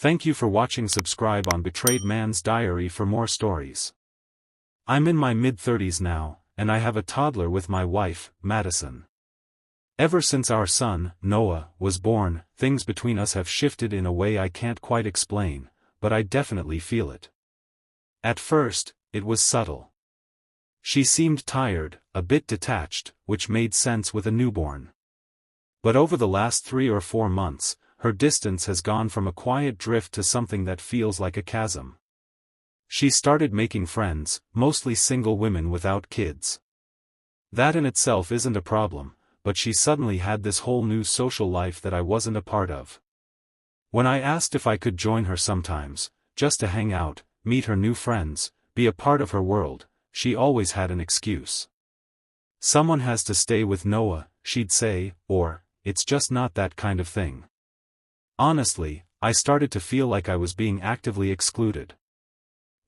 Thank you for watching. Subscribe on Betrayed Man's Diary for more stories. I'm in my mid-30s now, and I have a toddler with my wife, Madison. Ever since our son, Noah, was born, things between us have shifted in a way I can't quite explain, but I definitely feel it. At first, it was subtle. She seemed tired, a bit detached, which made sense with a newborn. But over the last 3 or 4 months, her distance has gone from a quiet drift to something that feels like a chasm. She started making friends, mostly single women without kids. That in itself isn't a problem, but she suddenly had this whole new social life that I wasn't a part of. When I asked if I could join her sometimes, just to hang out, meet her new friends, be a part of her world, she always had an excuse. Someone has to stay with Noah, she'd say, or, it's just not that kind of thing. Honestly, I started to feel like I was being actively excluded.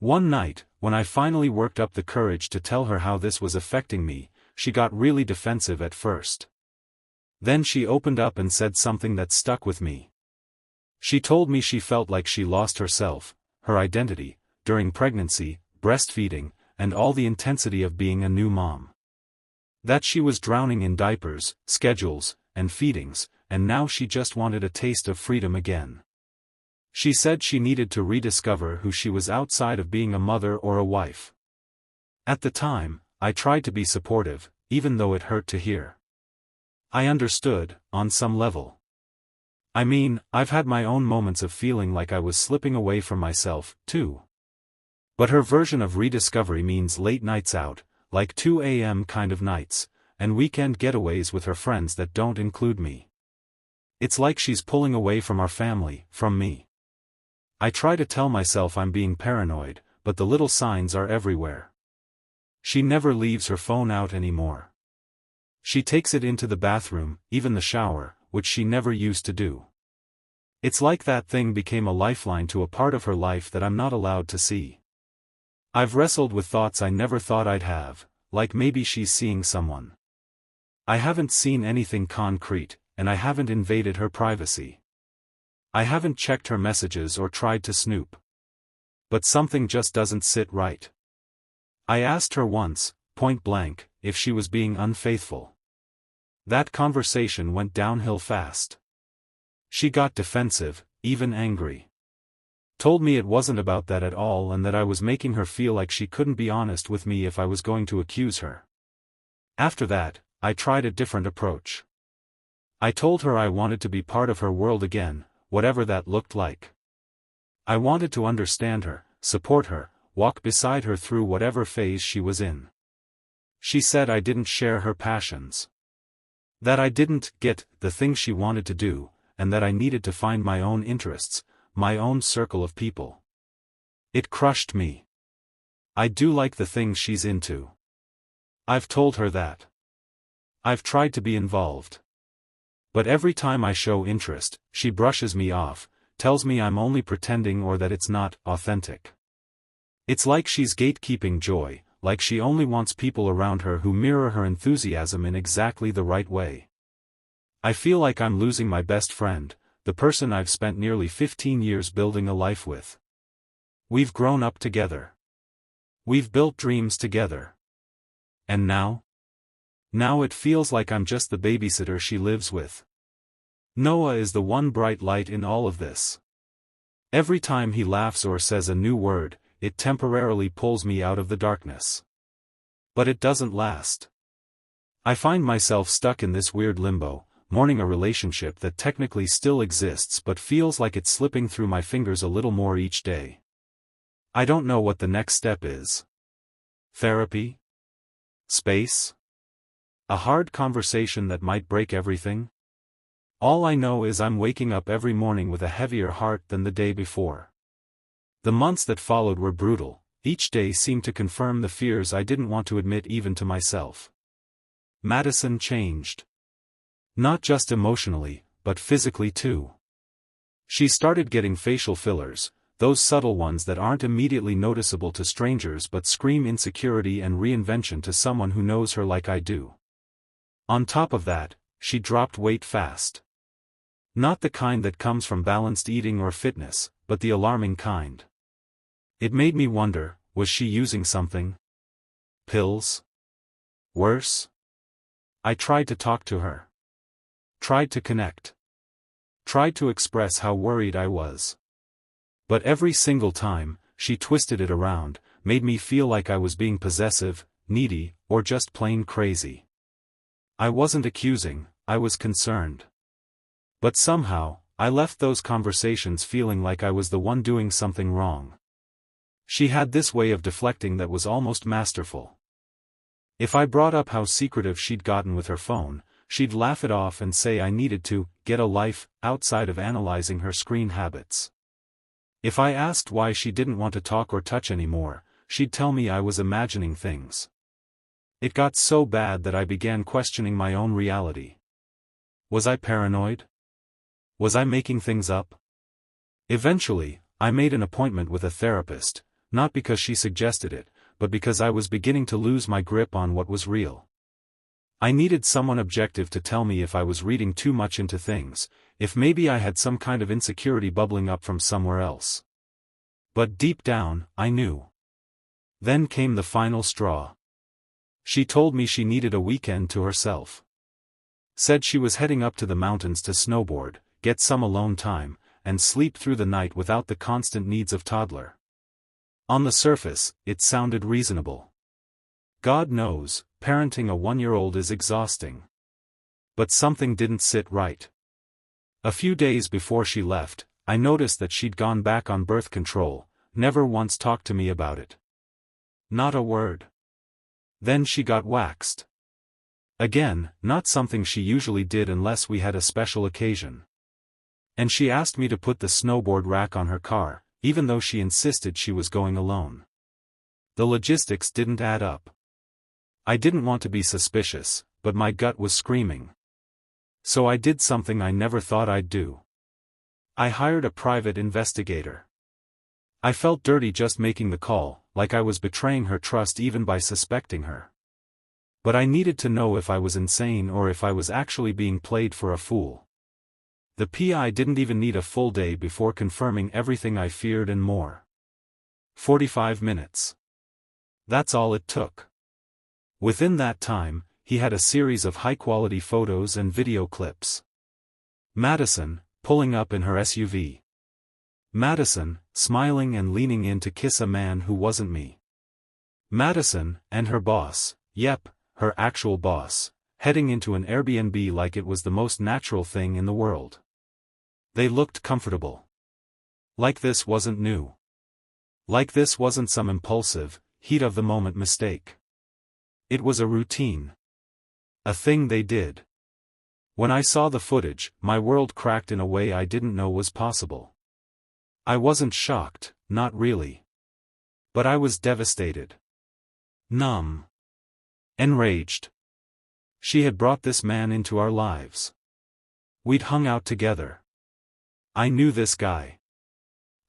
One night, when I finally worked up the courage to tell her how this was affecting me, she got really defensive at first. Then she opened up and said something that stuck with me. She told me she felt like she lost herself, her identity, during pregnancy, breastfeeding, and all the intensity of being a new mom. That she was drowning in diapers, schedules, and feedings, and now she just wanted a taste of freedom again. She said she needed to rediscover who she was outside of being a mother or a wife. At the time, I tried to be supportive, even though it hurt to hear. I understood, on some level. I mean, I've had my own moments of feeling like I was slipping away from myself, too. But her version of rediscovery means late nights out, like 2 a.m. kind of nights, and weekend getaways with her friends that don't include me. It's like she's pulling away from our family, from me. I try to tell myself I'm being paranoid, but the little signs are everywhere. She never leaves her phone out anymore. She takes it into the bathroom, even the shower, which she never used to do. It's like that thing became a lifeline to a part of her life that I'm not allowed to see. I've wrestled with thoughts I never thought I'd have, like maybe she's seeing someone. I haven't seen anything concrete, and I haven't invaded her privacy. I haven't checked her messages or tried to snoop. But something just doesn't sit right. I asked her once, point blank, if she was being unfaithful. That conversation went downhill fast. She got defensive, even angry. Told me it wasn't about that at all and that I was making her feel like she couldn't be honest with me if I was going to accuse her. After that, I tried a different approach. I told her I wanted to be part of her world again, whatever that looked like. I wanted to understand her, support her, walk beside her through whatever phase she was in. She said I didn't share her passions. That I didn't get the things she wanted to do, and that I needed to find my own interests, my own circle of people. It crushed me. I do like the things she's into. I've told her that. I've tried to be involved. But every time I show interest, she brushes me off, tells me I'm only pretending or that it's not authentic. It's like she's gatekeeping joy, like she only wants people around her who mirror her enthusiasm in exactly the right way. I feel like I'm losing my best friend, the person I've spent nearly 15 years building a life with. We've grown up together. We've built dreams together. And now? Now it feels like I'm just the babysitter she lives with. Noah is the one bright light in all of this. Every time he laughs or says a new word, it temporarily pulls me out of the darkness. But it doesn't last. I find myself stuck in this weird limbo, mourning a relationship that technically still exists but feels like it's slipping through my fingers a little more each day. I don't know what the next step is. Therapy? Space? A hard conversation that might break everything? All I know is I'm waking up every morning with a heavier heart than the day before. The months that followed were brutal, each day seemed to confirm the fears I didn't want to admit even to myself. Madison changed. Not just emotionally, but physically too. She started getting facial fillers, those subtle ones that aren't immediately noticeable to strangers but scream insecurity and reinvention to someone who knows her like I do. On top of that, she dropped weight fast. Not the kind that comes from balanced eating or fitness, but the alarming kind. It made me wonder, was she using something? Pills? Worse? I tried to talk to her. Tried to connect. Tried to express how worried I was. But every single time, she twisted it around, made me feel like I was being possessive, needy, or just plain crazy. I wasn't accusing, I was concerned. But somehow, I left those conversations feeling like I was the one doing something wrong. She had this way of deflecting that was almost masterful. If I brought up how secretive she'd gotten with her phone, she'd laugh it off and say I needed to get a life outside of analyzing her screen habits. If I asked why she didn't want to talk or touch anymore, she'd tell me I was imagining things. It got so bad that I began questioning my own reality. Was I paranoid? Was I making things up? Eventually, I made an appointment with a therapist, not because she suggested it, but because I was beginning to lose my grip on what was real. I needed someone objective to tell me if I was reading too much into things, if maybe I had some kind of insecurity bubbling up from somewhere else. But deep down, I knew. Then came the final straw. She told me she needed a weekend to herself. Said she was heading up to the mountains to snowboard, get some alone time, and sleep through the night without the constant needs of toddler. On the surface, it sounded reasonable. God knows, parenting a 1-year-old is exhausting. But something didn't sit right. A few days before she left, I noticed that she'd gone back on birth control, never once talked to me about it. Not a word. Then she got waxed. Again, not something she usually did unless we had a special occasion. And she asked me to put the snowboard rack on her car, even though she insisted she was going alone. The logistics didn't add up. I didn't want to be suspicious, but my gut was screaming. So I did something I never thought I'd do. I hired a private investigator. I felt dirty just making the call, like I was betraying her trust even by suspecting her. But I needed to know if I was insane or if I was actually being played for a fool. The PI didn't even need a full day before confirming everything I feared and more. 45 minutes. That's all it took. Within that time, he had a series of high-quality photos and video clips. Madison, pulling up in her SUV. Madison, smiling and leaning in to kiss a man who wasn't me. Madison, and her boss, yep, her actual boss, heading into an Airbnb like it was the most natural thing in the world. They looked comfortable. Like this wasn't new. Like this wasn't some impulsive, heat-of-the-moment mistake. It was a routine. A thing they did. When I saw the footage, my world cracked in a way I didn't know was possible. I wasn't shocked, not really. But I was devastated. Numb. Enraged. She had brought this man into our lives. We'd hung out together. I knew this guy.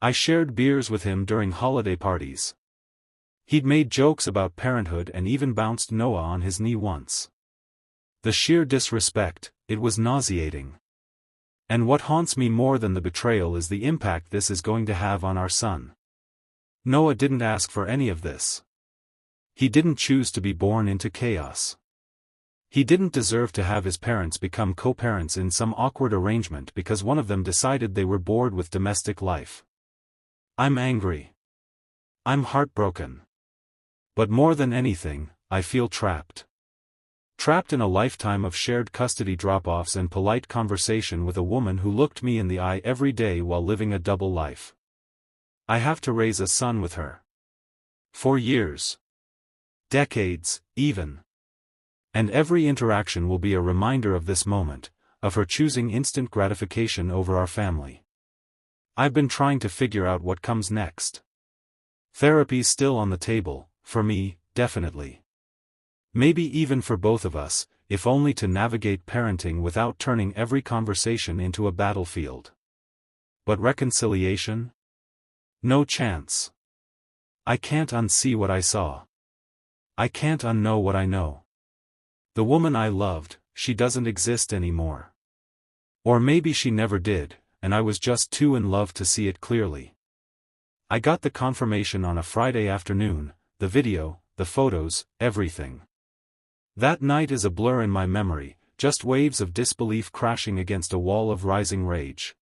I shared beers with him during holiday parties. He'd made jokes about parenthood and even bounced Noah on his knee once. The sheer disrespect, it was nauseating. And what haunts me more than the betrayal is the impact this is going to have on our son. Noah didn't ask for any of this. He didn't choose to be born into chaos. He didn't deserve to have his parents become co-parents in some awkward arrangement because one of them decided they were bored with domestic life. I'm angry. I'm heartbroken. But more than anything, I feel trapped. Trapped in a lifetime of shared custody drop-offs and polite conversation with a woman who looked me in the eye every day while living a double life. I have to raise a son with her. For years. Decades, even. And every interaction will be a reminder of this moment, of her choosing instant gratification over our family. I've been trying to figure out what comes next. Therapy's still on the table, for me, definitely. Maybe even for both of us, if only to navigate parenting without turning every conversation into a battlefield. But reconciliation? No chance. I can't unsee what I saw. I can't unknow what I know. The woman I loved, she doesn't exist anymore. Or maybe she never did, and I was just too in love to see it clearly. I got the confirmation on a Friday afternoon, the video, the photos, everything. That night is a blur in my memory, just waves of disbelief crashing against a wall of rising rage.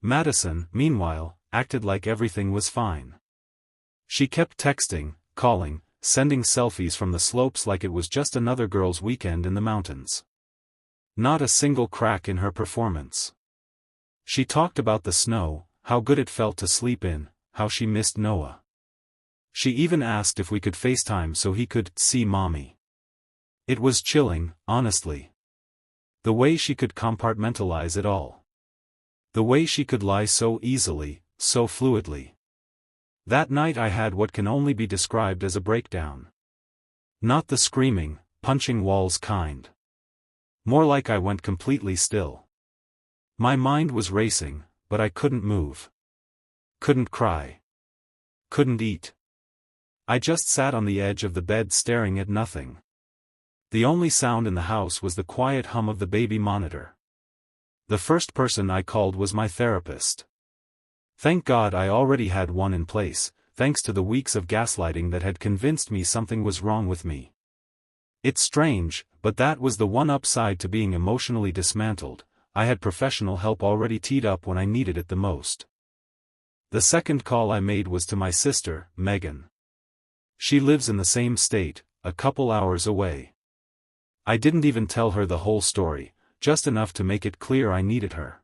Madison, meanwhile, acted like everything was fine. She kept texting, calling, sending selfies from the slopes like it was just another girl's weekend in the mountains. Not a single crack in her performance. She talked about the snow, how good it felt to sleep in, how she missed Noah. She even asked if we could FaceTime so he could see mommy. It was chilling, honestly. The way she could compartmentalize it all. The way she could lie so easily, so fluidly. That night I had what can only be described as a breakdown. Not the screaming, punching walls kind. More like I went completely still. My mind was racing, but I couldn't move. Couldn't cry. Couldn't eat. I just sat on the edge of the bed staring at nothing. The only sound in the house was the quiet hum of the baby monitor. The first person I called was my therapist. Thank God I already had one in place, thanks to the weeks of gaslighting that had convinced me something was wrong with me. It's strange, but that was the one upside to being emotionally dismantled. I had professional help already teed up when I needed it the most. The second call I made was to my sister, Megan. She lives in the same state, a couple hours away. I didn't even tell her the whole story, just enough to make it clear I needed her.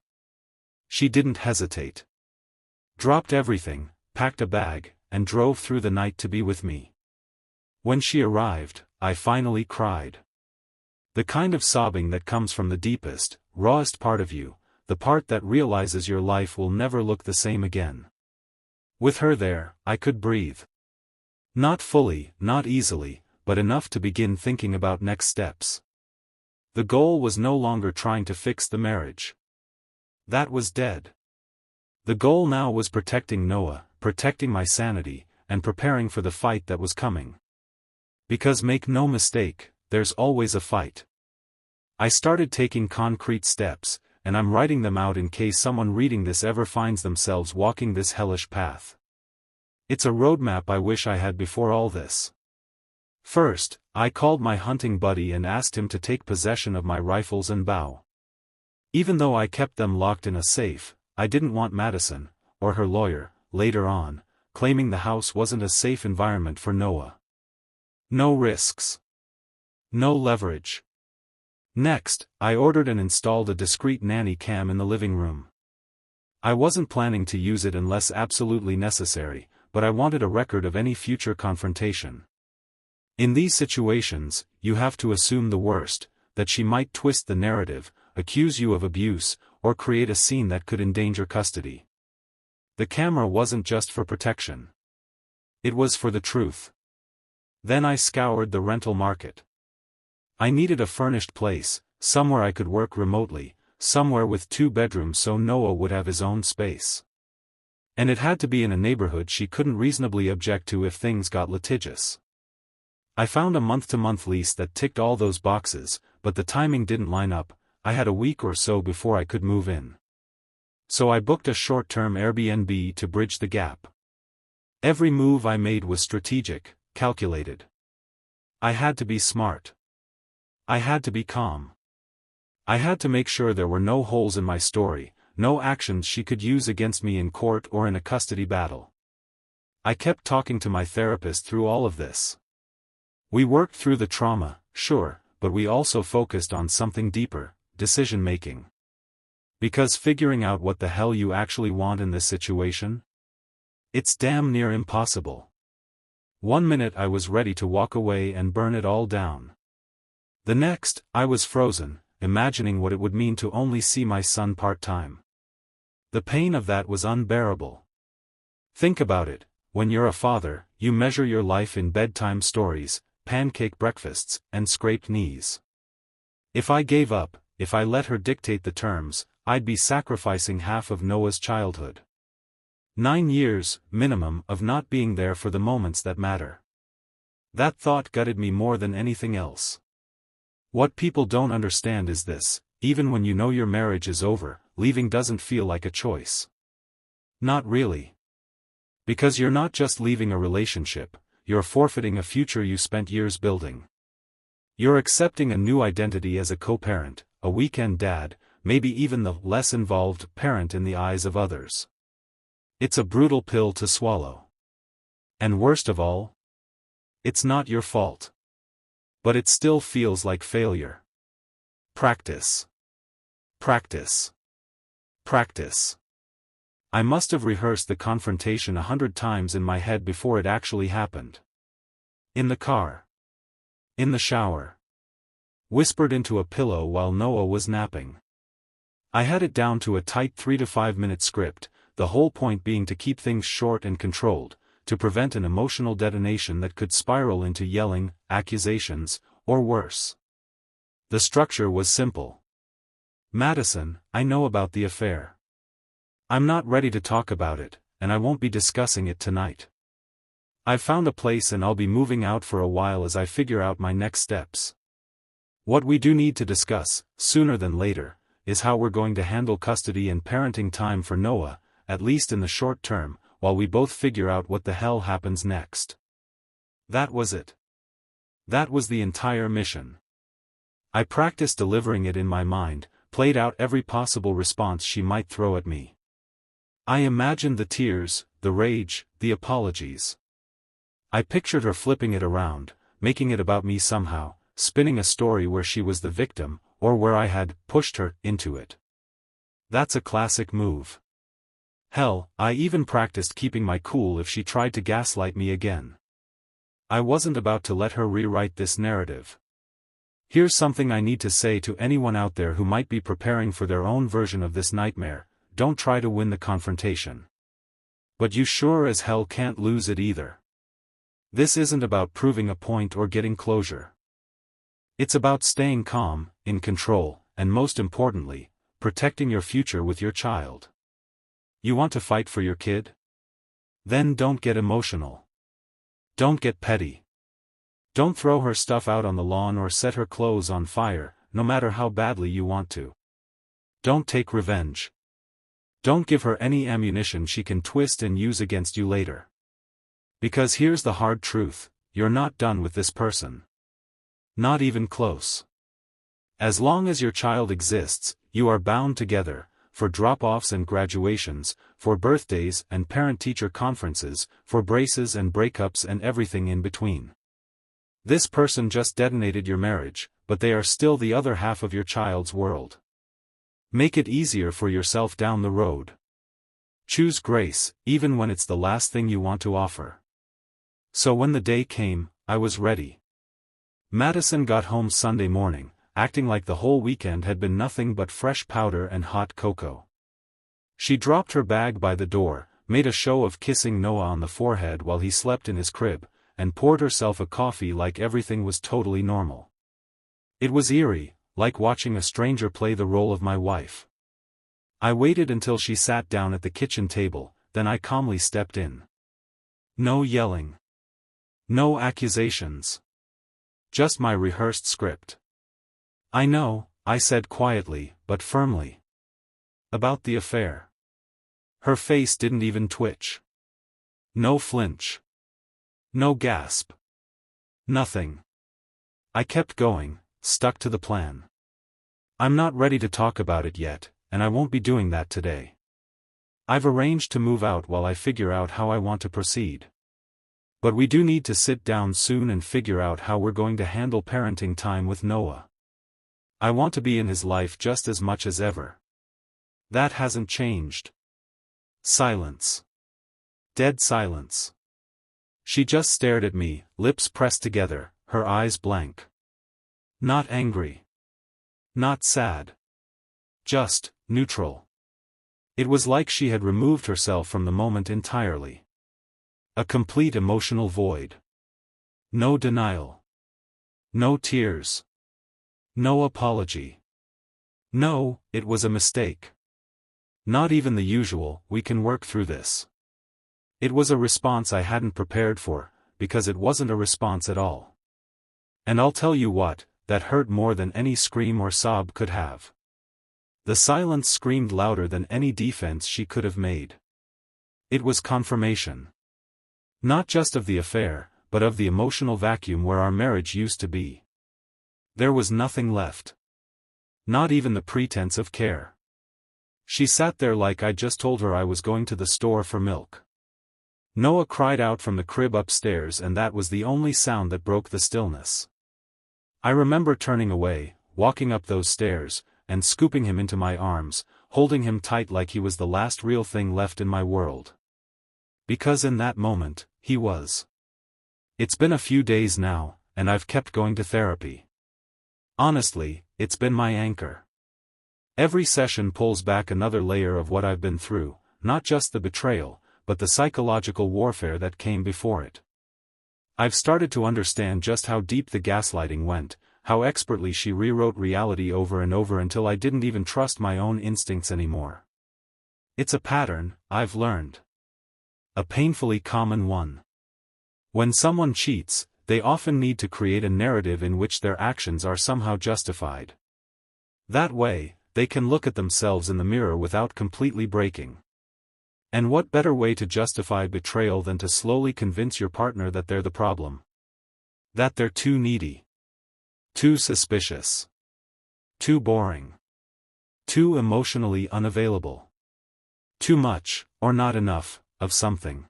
She didn't hesitate. Dropped everything, packed a bag, and drove through the night to be with me. When she arrived, I finally cried. The kind of sobbing that comes from the deepest, rawest part of you, the part that realizes your life will never look the same again. With her there, I could breathe. Not fully, not easily, but enough to begin thinking about next steps. The goal was no longer trying to fix the marriage. That was dead. The goal now was protecting Noah, protecting my sanity, and preparing for the fight that was coming. Because make no mistake, there's always a fight. I started taking concrete steps, and I'm writing them out in case someone reading this ever finds themselves walking this hellish path. It's a roadmap I wish I had before all this. First, I called my hunting buddy and asked him to take possession of my rifles and bow. Even though I kept them locked in a safe, I didn't want Madison, or her lawyer, later on, claiming the house wasn't a safe environment for Noah. No risks. No leverage. Next, I ordered and installed a discreet nanny cam in the living room. I wasn't planning to use it unless absolutely necessary, but I wanted a record of any future confrontation. In these situations, you have to assume the worst, that she might twist the narrative, accuse you of abuse, or create a scene that could endanger custody. The camera wasn't just for protection. It was for the truth. Then I scoured the rental market. I needed a furnished place, somewhere I could work remotely, somewhere with 2 bedrooms so Noah would have his own space. And it had to be in a neighborhood she couldn't reasonably object to if things got litigious. I found a month-to-month lease that ticked all those boxes, but the timing didn't line up. I had a week or so before I could move in. So I booked a short-term Airbnb to bridge the gap. Every move I made was strategic, calculated. I had to be smart. I had to be calm. I had to make sure there were no holes in my story, no actions she could use against me in court or in a custody battle. I kept talking to my therapist through all of this. We worked through the trauma, sure, but we also focused on something deeper. Decision-making. Because figuring out what the hell you actually want in this situation? It's damn near impossible. One minute I was ready to walk away and burn it all down. The next, I was frozen, imagining what it would mean to only see my son part-time. The pain of that was unbearable. Think about it, when you're a father, you measure your life in bedtime stories, pancake breakfasts, and scraped knees. If I gave up, if I let her dictate the terms, I'd be sacrificing half of Noah's childhood. 9 years, minimum, of not being there for the moments that matter. That thought gutted me more than anything else. What people don't understand is this: even when you know your marriage is over, leaving doesn't feel like a choice. Not really. Because you're not just leaving a relationship, you're forfeiting a future you spent years building. You're accepting a new identity as a co-parent, a weekend dad, maybe even the less involved parent in the eyes of others. It's a brutal pill to swallow. And worst of all, it's not your fault. But it still feels like failure. Practice. Practice. Practice. I must have rehearsed the confrontation 100 times in my head before it actually happened. In the car. In the shower. Whispered into a pillow while Noah was napping. I had it down to a tight 3 to 5 minute script, the whole point being to keep things short and controlled, to prevent an emotional detonation that could spiral into yelling, accusations, or worse. The structure was simple. Madison, I know about the affair. I'm not ready to talk about it, and I won't be discussing it tonight. I've found a place and I'll be moving out for a while as I figure out my next steps. What we do need to discuss, sooner than later, is how we're going to handle custody and parenting time for Noah, at least in the short term, while we both figure out what the hell happens next. That was it. That was the entire mission. I practiced delivering it in my mind, played out every possible response she might throw at me. I imagined the tears, the rage, the apologies. I pictured her flipping it around, making it about me somehow, spinning a story where she was the victim, or where I had pushed her into it. That's a classic move. Hell, I even practiced keeping my cool if she tried to gaslight me again. I wasn't about to let her rewrite this narrative. Here's something I need to say to anyone out there who might be preparing for their own version of this nightmare: don't try to win the confrontation. But you sure as hell can't lose it either. This isn't about proving a point or getting closure. It's about staying calm, in control, and most importantly, protecting your future with your child. You want to fight for your kid? Then don't get emotional. Don't get petty. Don't throw her stuff out on the lawn or set her clothes on fire, no matter how badly you want to. Don't take revenge. Don't give her any ammunition she can twist and use against you later. Because here's the hard truth: you're not done with this person. Not even close. As long as your child exists, you are bound together, for drop-offs and graduations, for birthdays and parent-teacher conferences, for braces and breakups and everything in between. This person just detonated your marriage, but they are still the other half of your child's world. Make it easier for yourself down the road. Choose grace, even when it's the last thing you want to offer. So when the day came, I was ready. Madison got home Sunday morning, acting like the whole weekend had been nothing but fresh powder and hot cocoa. She dropped her bag by the door, made a show of kissing Noah on the forehead while he slept in his crib, and poured herself a coffee like everything was totally normal. It was eerie, like watching a stranger play the role of my wife. I waited until she sat down at the kitchen table, then I calmly stepped in. No yelling. No accusations. Just my rehearsed script. I know, I said quietly, but firmly. About the affair. Her face didn't even twitch. No flinch. No gasp. Nothing. I kept going, stuck to the plan. I'm not ready to talk about it yet, and I won't be doing that today. I've arranged to move out while I figure out how I want to proceed. But we do need to sit down soon and figure out how we're going to handle parenting time with Noah. I want to be in his life just as much as ever. That hasn't changed. Silence. Dead silence. She just stared at me, lips pressed together, her eyes blank. Not angry. Not sad. Just neutral. It was like she had removed herself from the moment entirely. A complete emotional void. No denial. No tears. No apology. No, it was a mistake. Not even the usual, we can work through this. It was a response I hadn't prepared for, because it wasn't a response at all. And I'll tell you what, that hurt more than any scream or sob could have. The silence screamed louder than any defense she could have made. It was confirmation. Not just of the affair, but of the emotional vacuum where our marriage used to be. There was nothing left. Not even the pretense of care. She sat there like I just told her I was going to the store for milk. Noah cried out from the crib upstairs, and that was the only sound that broke the stillness. I remember turning away, walking up those stairs, and scooping him into my arms, holding him tight like he was the last real thing left in my world. Because in that moment, he was. It's been a few days now, and I've kept going to therapy. Honestly, it's been my anchor. Every session pulls back another layer of what I've been through, not just the betrayal, but the psychological warfare that came before it. I've started to understand just how deep the gaslighting went, how expertly she rewrote reality over and over until I didn't even trust my own instincts anymore. It's a pattern, I've learned. A painfully common one. When someone cheats, they often need to create a narrative in which their actions are somehow justified. That way, they can look at themselves in the mirror without completely breaking. And what better way to justify betrayal than to slowly convince your partner that they're the problem? That they're too needy. Too suspicious. Too boring. Too emotionally unavailable. Too much, or not enough, of something.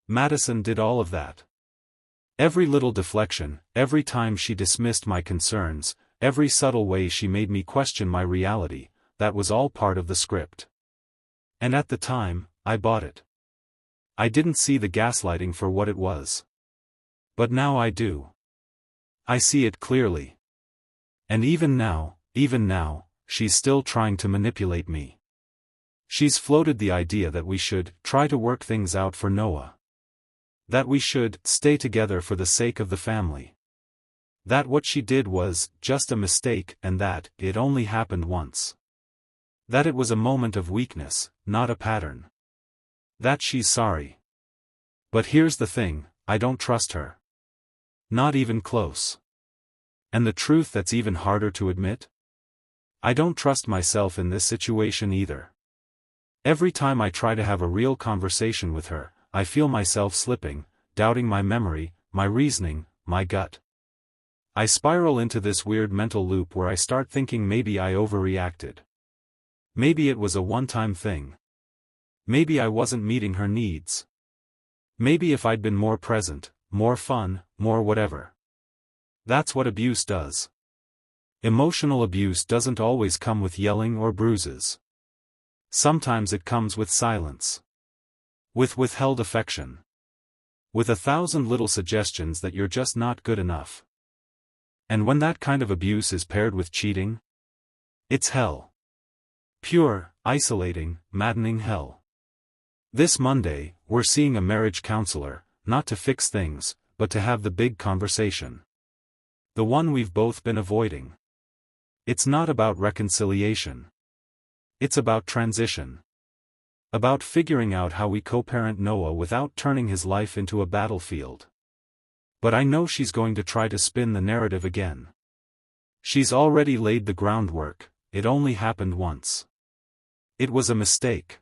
Madison did all of that. Every little deflection, every time she dismissed my concerns, every subtle way she made me question my reality, that was all part of the script. And at the time, I bought it. I didn't see the gaslighting for what it was. But now I do. I see it clearly. And even now, she's still trying to manipulate me. She's floated the idea that we should try to work things out for Noah. That we should stay together for the sake of the family. That what she did was just a mistake and that it only happened once. That it was a moment of weakness, not a pattern. That she's sorry. But here's the thing, I don't trust her. Not even close. And the truth that's even harder to admit? I don't trust myself in this situation either. Every time I try to have a real conversation with her, I feel myself slipping, doubting my memory, my reasoning, my gut. I spiral into this weird mental loop where I start thinking maybe I overreacted. Maybe it was a one-time thing. Maybe I wasn't meeting her needs. Maybe if I'd been more present, more fun, more whatever. That's what abuse does. Emotional abuse doesn't always come with yelling or bruises. Sometimes it comes with silence. With withheld affection. With 1,000 little suggestions that you're just not good enough. And when that kind of abuse is paired with cheating, it's hell. Pure, isolating, maddening hell. This Monday, we're seeing a marriage counselor, not to fix things, but to have the big conversation. The one we've both been avoiding. It's not about reconciliation. It's about transition. About figuring out how we co-parent Noah without turning his life into a battlefield. But I know she's going to try to spin the narrative again. She's already laid the groundwork, it only happened once. It was a mistake.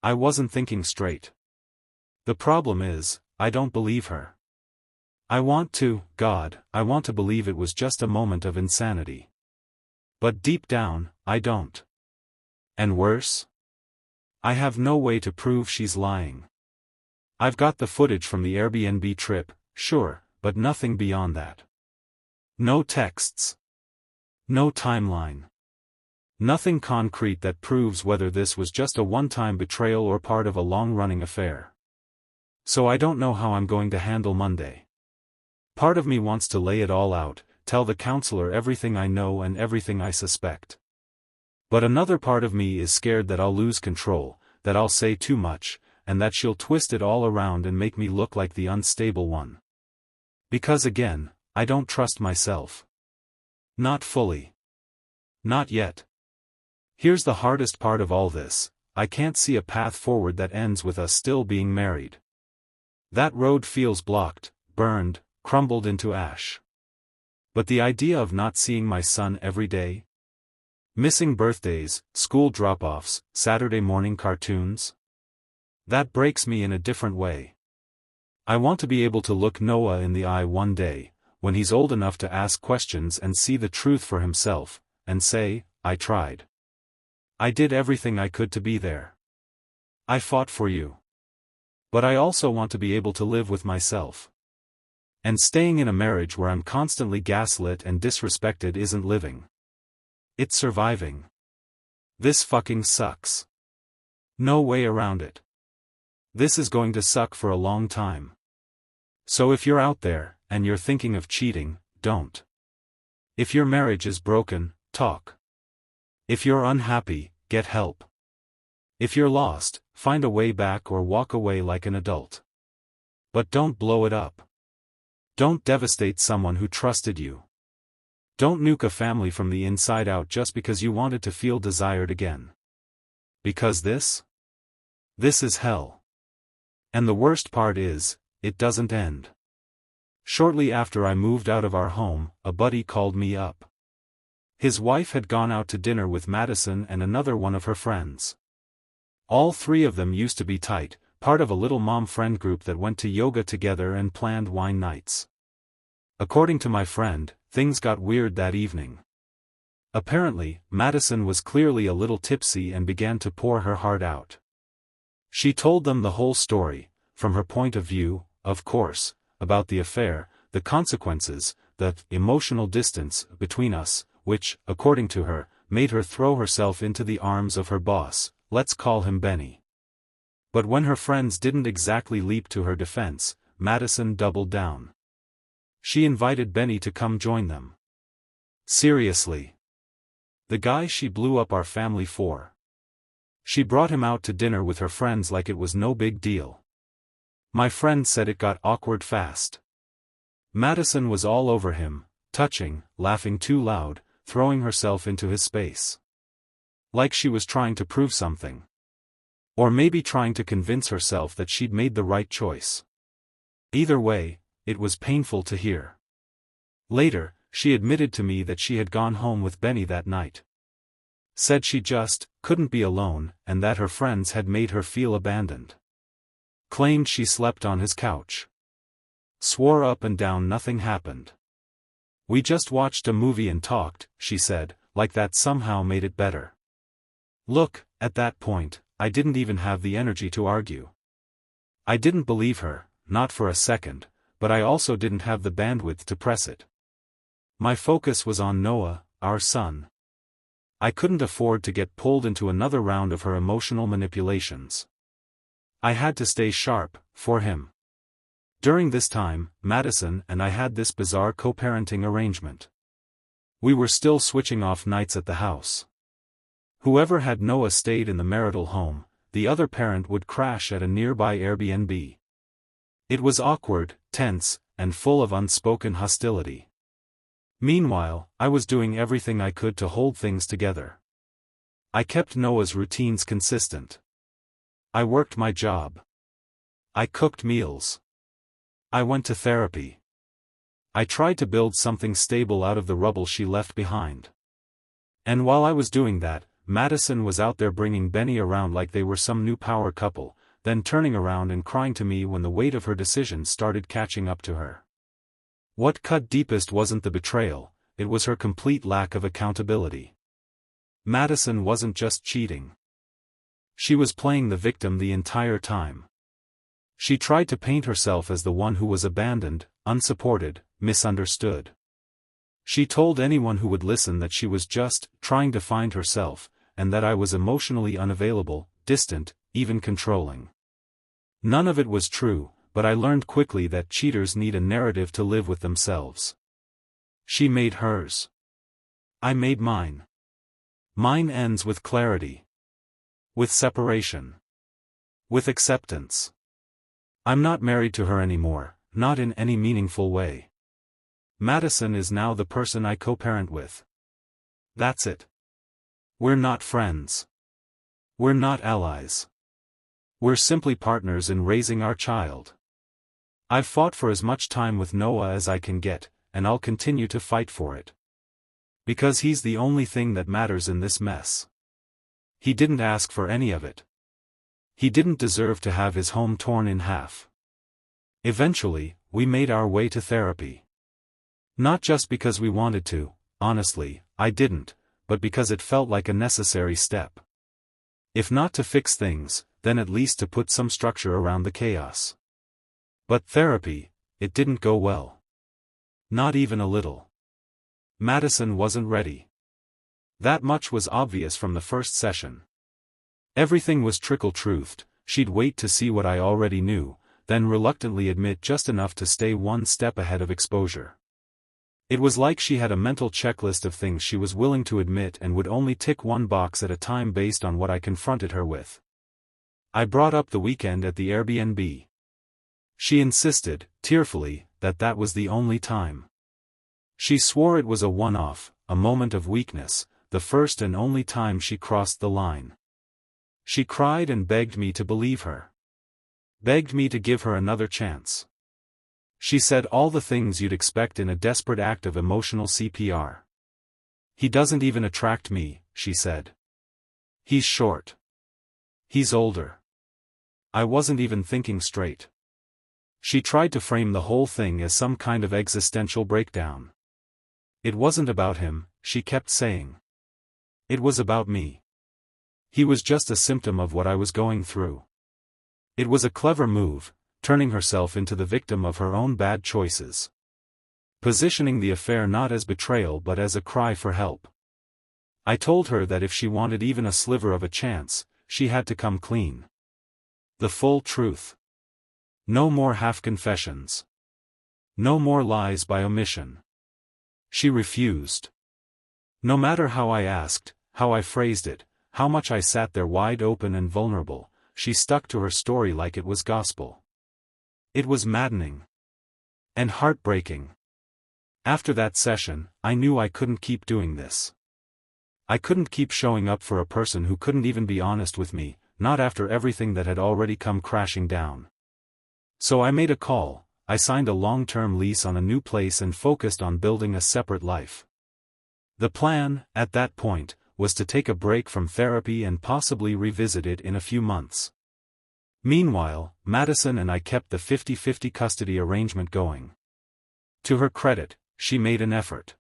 I wasn't thinking straight. The problem is, I don't believe her. I want to believe it was just a moment of insanity. But deep down, I don't. And worse? I have no way to prove she's lying. I've got the footage from the Airbnb trip, sure, but nothing beyond that. No texts. No timeline. Nothing concrete that proves whether this was just a one-time betrayal or part of a long-running affair. So I don't know how I'm going to handle Monday. Part of me wants to lay it all out, tell the counselor everything I know and everything I suspect. But another part of me is scared that I'll lose control, that I'll say too much, and that she'll twist it all around and make me look like the unstable one. Because again, I don't trust myself. Not fully. Not yet. Here's the hardest part of all this, I can't see a path forward that ends with us still being married. That road feels blocked, burned, crumbled into ash. But the idea of not seeing my son every day? Missing birthdays, school drop-offs, Saturday morning cartoons. That breaks me in a different way. I want to be able to look Noah in the eye one day, when he's old enough to ask questions and see the truth for himself, and say, I tried. I did everything I could to be there. I fought for you. But I also want to be able to live with myself. And staying in a marriage where I'm constantly gaslit and disrespected isn't living. It's surviving. This fucking sucks. No way around it. This is going to suck for a long time. So if you're out there, and you're thinking of cheating, don't. If your marriage is broken, talk. If you're unhappy, get help. If you're lost, find a way back or walk away like an adult. But don't blow it up. Don't devastate someone who trusted you. Don't nuke a family from the inside out just because you wanted to feel desired again. Because this is hell. And the worst part is, it doesn't end. Shortly after I moved out of our home, a buddy called me up. His wife had gone out to dinner with Madison and another one of her friends. All three of them used to be tight, part of a little mom friend group that went to yoga together and planned wine nights. According to my friend, things got weird that evening. Apparently, Madison was clearly a little tipsy and began to pour her heart out. She told them the whole story, from her point of view, of course, about the affair, the consequences, the emotional distance between us, which, according to her, made her throw herself into the arms of her boss, let's call him Benny. But when her friends didn't exactly leap to her defense, Madison doubled down. She invited Benny to come join them. Seriously. The guy she blew up our family for. She brought him out to dinner with her friends like it was no big deal. My friend said it got awkward fast. Madison was all over him, touching, laughing too loud, throwing herself into his space. Like she was trying to prove something. Or maybe trying to convince herself that she'd made the right choice. Either way, it was painful to hear. Later, she admitted to me that she had gone home with Benny that night. Said she just couldn't be alone, and that her friends had made her feel abandoned. Claimed she slept on his couch. Swore up and down nothing happened. We just watched a movie and talked, she said, like that somehow made it better. Look, at that point, I didn't even have the energy to argue. I didn't believe her, not for a second, but I also didn't have the bandwidth to press it. My focus was on Noah, our son. I couldn't afford to get pulled into another round of her emotional manipulations. I had to stay sharp, for him. During this time, Madison and I had this bizarre co-parenting arrangement. We were still switching off nights at the house. Whoever had Noah stayed in the marital home, the other parent would crash at a nearby Airbnb. It was awkward, tense, and full of unspoken hostility. Meanwhile, I was doing everything I could to hold things together. I kept Noah's routines consistent. I worked my job. I cooked meals. I went to therapy. I tried to build something stable out of the rubble she left behind. And while I was doing that, Madison was out there bringing Benny around like they were some new power couple, then turning around and crying to me when the weight of her decisions started catching up to her. What cut deepest wasn't the betrayal, it was her complete lack of accountability. Madison wasn't just cheating. She was playing the victim the entire time. She tried to paint herself as the one who was abandoned, unsupported, misunderstood. She told anyone who would listen that she was just trying to find herself, and that I was emotionally unavailable, distant, even controlling. None of it was true, but I learned quickly that cheaters need a narrative to live with themselves. She made hers. I made mine. Mine ends with clarity. With separation. With acceptance. I'm not married to her anymore, not in any meaningful way. Madison is now the person I co-parent with. That's it. We're not friends. We're not allies. We're simply partners in raising our child. I've fought for as much time with Noah as I can get, and I'll continue to fight for it. Because he's the only thing that matters in this mess. He didn't ask for any of it. He didn't deserve to have his home torn in half. Eventually, we made our way to therapy. Not just because we wanted to, honestly, I didn't, but because it felt like a necessary step. If not to fix things, then at least to put some structure around the chaos. But therapy, it didn't go well. Not even a little. Madison wasn't ready. That much was obvious from the first session. Everything was trickle-truthed. She'd wait to see what I already knew, then reluctantly admit just enough to stay one step ahead of exposure. It was like she had a mental checklist of things she was willing to admit and would only tick one box at a time based on what I confronted her with. I brought up the weekend at the Airbnb. She insisted, tearfully, that that was the only time. She swore it was a one-off, a moment of weakness, the first and only time she crossed the line. She cried and begged me to believe her. Begged me to give her another chance. She said all the things you'd expect in a desperate act of emotional CPR. He doesn't even attract me, she said. He's short. He's older. I wasn't even thinking straight. She tried to frame the whole thing as some kind of existential breakdown. It wasn't about him, she kept saying. It was about me. He was just a symptom of what I was going through. It was a clever move, turning herself into the victim of her own bad choices. Positioning the affair not as betrayal but as a cry for help. I told her that if she wanted even a sliver of a chance, she had to come clean. The full truth. No more half-confessions. No more lies by omission. She refused. No matter how I asked, how I phrased it, how much I sat there wide open and vulnerable, she stuck to her story like it was gospel. It was maddening. And heartbreaking. After that session, I knew I couldn't keep doing this. I couldn't keep showing up for a person who couldn't even be honest with me, not after everything that had already come crashing down. So I made a call, I signed a long-term lease on a new place and focused on building a separate life. The plan, at that point, was to take a break from therapy and possibly revisit it in a few months. Meanwhile, Madison and I kept the 50-50 custody arrangement going. To her credit, she made an effort.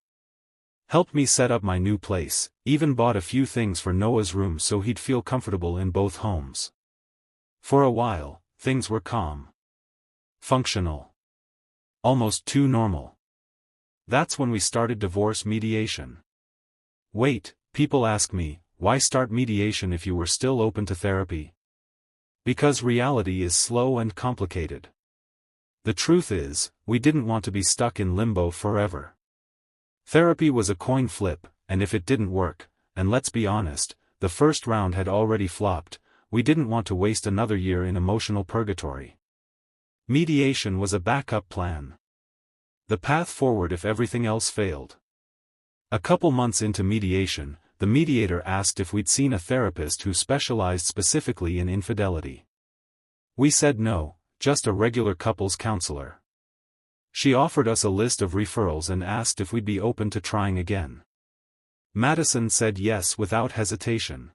Helped me set up my new place, even bought a few things for Noah's room so he'd feel comfortable in both homes. For a while, things were calm. Functional. Almost too normal. That's when we started divorce mediation. Wait, people ask me, why start mediation if you were still open to therapy? Because reality is slow and complicated. The truth is, we didn't want to be stuck in limbo forever. Therapy was a coin flip, and if it didn't work, and let's be honest, the first round had already flopped, we didn't want to waste another year in emotional purgatory. Mediation was a backup plan. The path forward if everything else failed. A couple months into mediation, the mediator asked if we'd seen a therapist who specialized specifically in infidelity. We said no, just a regular couples counselor. She offered us a list of referrals and asked if we'd be open to trying again. Madison said yes without hesitation.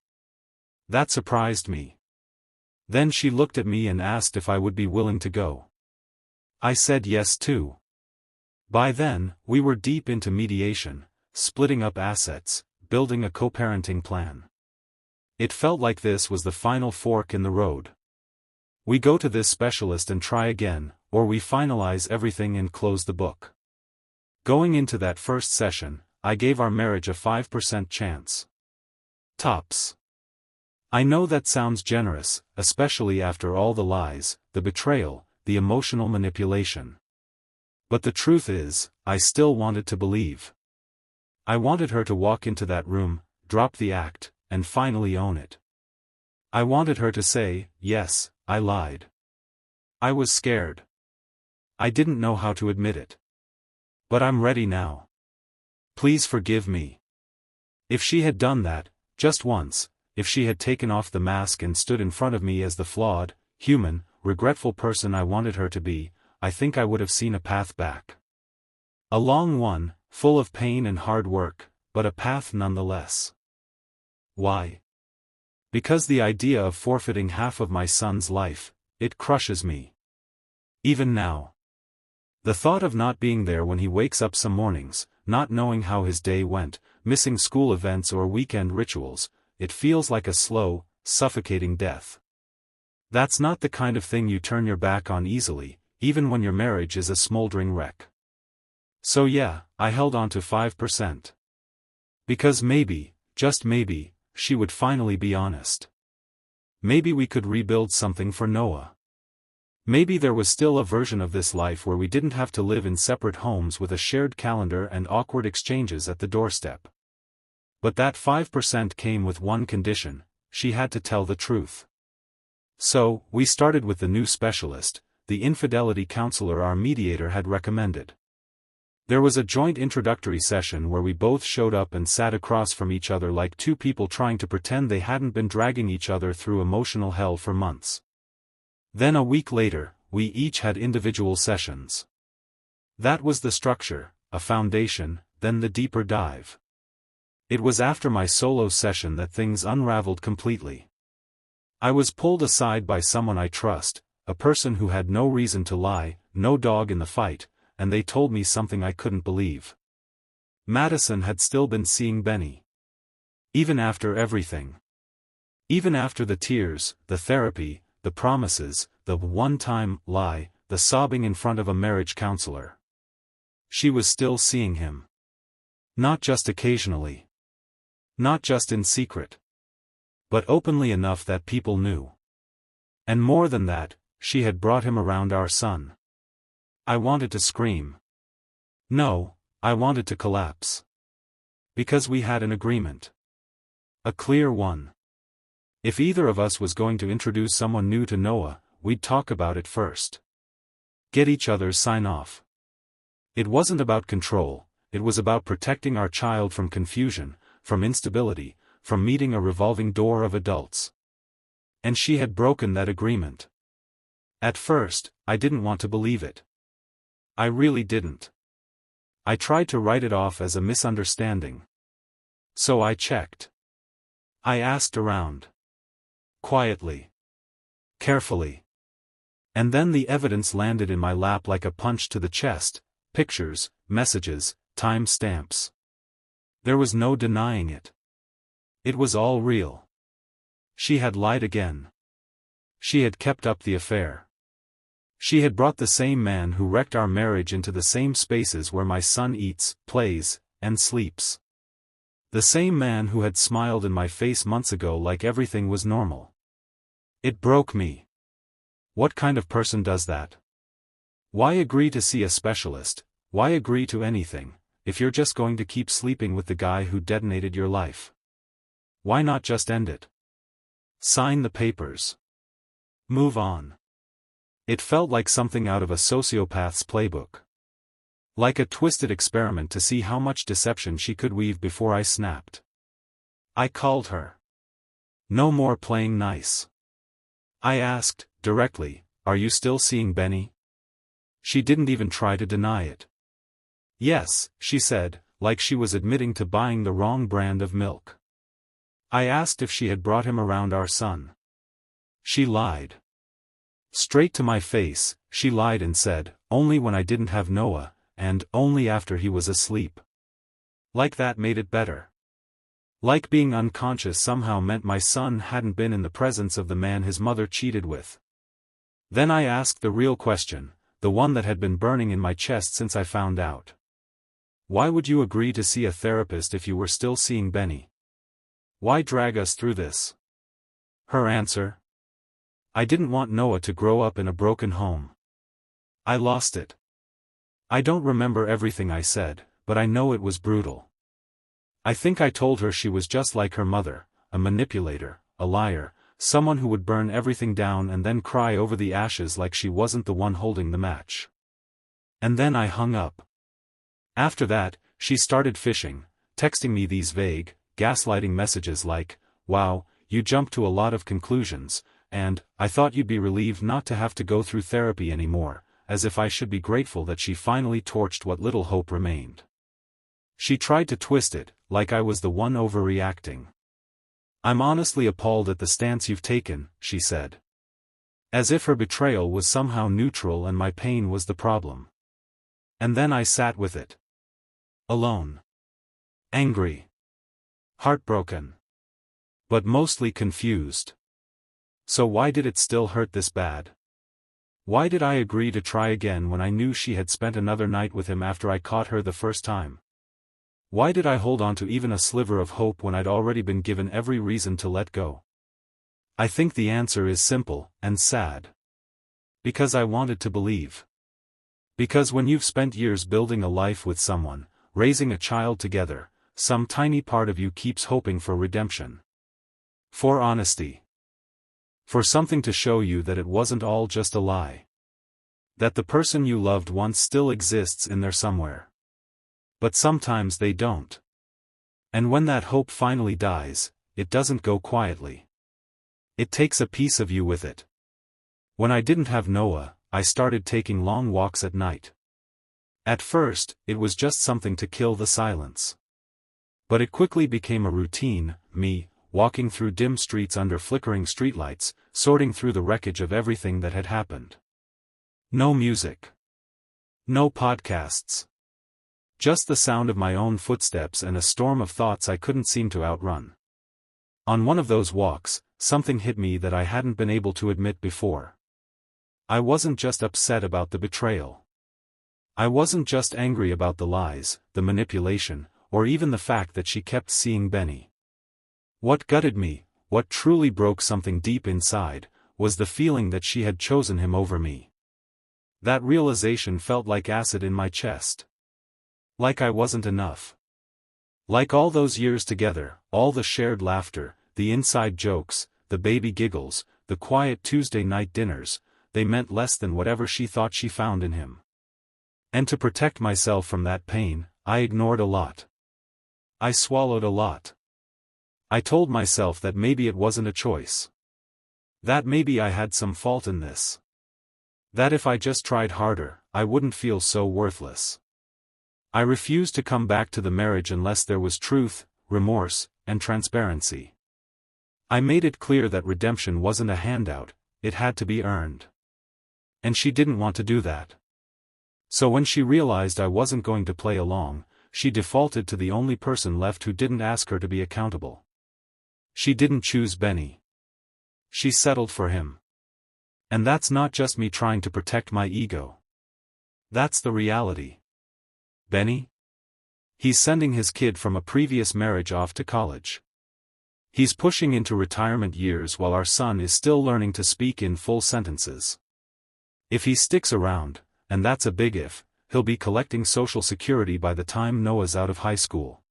That surprised me. Then she looked at me and asked if I would be willing to go. I said yes too. By then, we were deep into mediation, splitting up assets, building a co-parenting plan. It felt like this was the final fork in the road. We go to this specialist and try again, or we finalize everything and close the book. Going into that first session, I gave our marriage a 5% chance. Tops. I know that sounds generous, especially after all the lies, the betrayal, the emotional manipulation. But the truth is, I still wanted to believe. I wanted her to walk into that room, drop the act, and finally own it. I wanted her to say, yes, I lied. I was scared. I didn't know how to admit it. But I'm ready now. Please forgive me. If she had done that, just once, if she had taken off the mask and stood in front of me as the flawed, human, regretful person I wanted her to be, I think I would have seen a path back. A long one, full of pain and hard work, but a path nonetheless. Why? Because the idea of forfeiting half of my son's life, it crushes me. Even now. The thought of not being there when he wakes up some mornings, not knowing how his day went, missing school events or weekend rituals, it feels like a slow, suffocating death. That's not the kind of thing you turn your back on easily, even when your marriage is a smoldering wreck. So yeah, I held on to 5%. Because maybe, just maybe, she would finally be honest. Maybe we could rebuild something for Noah. Maybe there was still a version of this life where we didn't have to live in separate homes with a shared calendar and awkward exchanges at the doorstep. But that 5% came with one condition: she had to tell the truth. So, we started with the new specialist, the infidelity counselor our mediator had recommended. There was a joint introductory session where we both showed up and sat across from each other like two people trying to pretend they hadn't been dragging each other through emotional hell for months. Then a week later, we each had individual sessions. That was the structure, a foundation, then the deeper dive. It was after my solo session that things unraveled completely. I was pulled aside by someone I trust, a person who had no reason to lie, no dog in the fight, and they told me something I couldn't believe. Madison had still been seeing Benny. Even after everything. Even after the tears, the therapy, the promises, the one-time lie, the sobbing in front of a marriage counselor. She was still seeing him. Not just occasionally. Not just in secret. But openly enough that people knew. And more than that, she had brought him around our son. I wanted to scream. No, I wanted to collapse. Because we had an agreement. A clear one. If either of us was going to introduce someone new to Noah, we'd talk about it first. Get each other's sign-off. It wasn't about control, it was about protecting our child from confusion, from instability, from meeting a revolving door of adults. And she had broken that agreement. At first, I didn't want to believe it. I really didn't. I tried to write it off as a misunderstanding. So I checked. I asked around. Quietly. Carefully. And then the evidence landed in my lap like a punch to the chest: pictures, messages, time stamps. There was no denying it. It was all real. She had lied again. She had kept up the affair. She had brought the same man who wrecked our marriage into the same spaces where my son eats, plays, and sleeps. The same man who had smiled in my face months ago like everything was normal. It broke me. What kind of person does that? Why agree to see a specialist, why agree to anything, if you're just going to keep sleeping with the guy who detonated your life? Why not just end it? Sign the papers. Move on. It felt like something out of a sociopath's playbook. Like a twisted experiment to see how much deception she could weave before I snapped. I called her. No more playing nice. I asked, directly, "Are you still seeing Benny?" She didn't even try to deny it. "Yes," she said, like she was admitting to buying the wrong brand of milk. I asked if she had brought him around our son. She lied. Straight to my face, she lied and said, "Only when I didn't have Noah, and only after he was asleep." Like that made it better. Like being unconscious somehow meant my son hadn't been in the presence of the man his mother cheated with. Then I asked the real question, the one that had been burning in my chest since I found out. Why would you agree to see a therapist if you were still seeing Benny? Why drag us through this? Her answer? I didn't want Noah to grow up in a broken home. I lost it. I don't remember everything I said, but I know it was brutal. I think I told her she was just like her mother, a manipulator, a liar, someone who would burn everything down and then cry over the ashes like she wasn't the one holding the match. And then I hung up. After that, she started fishing, texting me these vague, gaslighting messages like, "Wow, you jumped to a lot of conclusions," and, "I thought you'd be relieved not to have to go through therapy anymore," as if I should be grateful that she finally torched what little hope remained. She tried to twist it, like I was the one overreacting. "I'm honestly appalled at the stance you've taken," she said. As if her betrayal was somehow neutral and my pain was the problem. And then I sat with it. Alone. Angry. Heartbroken. But mostly confused. So why did it still hurt this bad? Why did I agree to try again when I knew she had spent another night with him after I caught her the first time? Why did I hold on to even a sliver of hope when I'd already been given every reason to let go? I think the answer is simple, and sad. Because I wanted to believe. Because when you've spent years building a life with someone, raising a child together, some tiny part of you keeps hoping for redemption. For honesty. For something to show you that it wasn't all just a lie. That the person you loved once still exists in there somewhere. But sometimes they don't. And when that hope finally dies, it doesn't go quietly. It takes a piece of you with it. When I didn't have Noah, I started taking long walks at night. At first, it was just something to kill the silence. But it quickly became a routine, me, walking through dim streets under flickering streetlights, sorting through the wreckage of everything that had happened. No music. No podcasts. Just the sound of my own footsteps and a storm of thoughts I couldn't seem to outrun. On one of those walks, something hit me that I hadn't been able to admit before. I wasn't just upset about the betrayal. I wasn't just angry about the lies, the manipulation, or even the fact that she kept seeing Benny. What gutted me, what truly broke something deep inside, was the feeling that she had chosen him over me. That realization felt like acid in my chest. Like I wasn't enough. Like all those years together, all the shared laughter, the inside jokes, the baby giggles, the quiet Tuesday night dinners, they meant less than whatever she thought she found in him. And to protect myself from that pain, I ignored a lot. I swallowed a lot. I told myself that maybe it wasn't a choice. That maybe I had some fault in this. That if I just tried harder, I wouldn't feel so worthless. I refused to come back to the marriage unless there was truth, remorse, and transparency. I made it clear that redemption wasn't a handout, it had to be earned. And she didn't want to do that. So when she realized I wasn't going to play along, she defaulted to the only person left who didn't ask her to be accountable. She didn't choose Benny. She settled for him. And that's not just me trying to protect my ego. That's the reality. Benny? He's sending his kid from a previous marriage off to college. He's pushing into retirement years while our son is still learning to speak in full sentences. If he sticks around, and that's a big if, he'll be collecting Social Security by the time Noah's out of high school.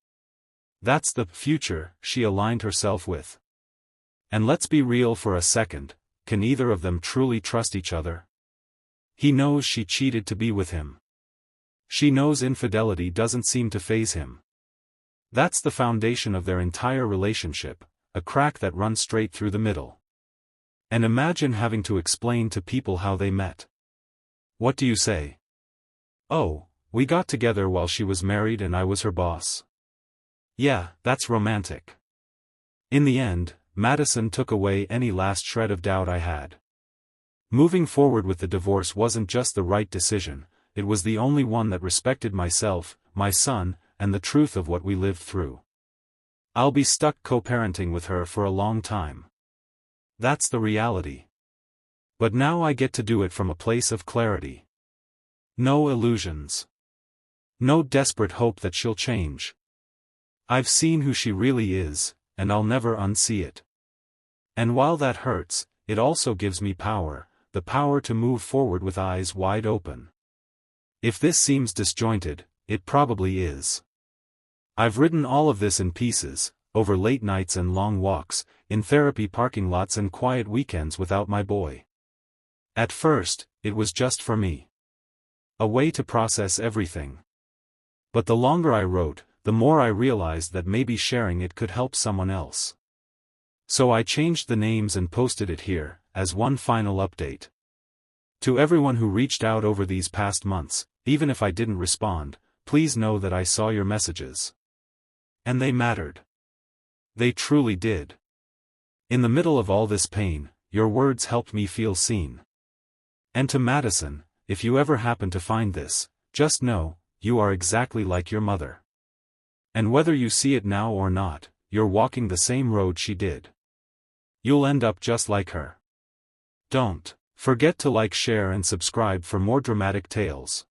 That's the future she aligned herself with. And let's be real for a second, can either of them truly trust each other? He knows she cheated to be with him. She knows infidelity doesn't seem to faze him. That's the foundation of their entire relationship, a crack that runs straight through the middle. And imagine having to explain to people how they met. What do you say? Oh, we got together while she was married and I was her boss. Yeah, that's romantic. In the end, Madison took away any last shred of doubt I had. Moving forward with the divorce wasn't just the right decision, it was the only one that respected myself, my son, and the truth of what we lived through. I'll be stuck co-parenting with her for a long time. That's the reality. But now I get to do it from a place of clarity. No illusions. No desperate hope that she'll change. I've seen who she really is, and I'll never unsee it. And while that hurts, it also gives me power, the power to move forward with eyes wide open. If this seems disjointed, it probably is. I've written all of this in pieces, over late nights and long walks, in therapy parking lots and quiet weekends without my boy. At first, it was just for me. A way to process everything. But the longer I wrote, the more I realized that maybe sharing it could help someone else. So I changed the names and posted it here, as one final update. To everyone who reached out over these past months, even if I didn't respond, please know that I saw your messages. And they mattered. They truly did. In the middle of all this pain, your words helped me feel seen. And to Madison, if you ever happen to find this, just know, you are exactly like your mother. And whether you see it now or not, you're walking the same road she did. You'll end up just like her. Don't forget to like, share and subscribe for more dramatic tales.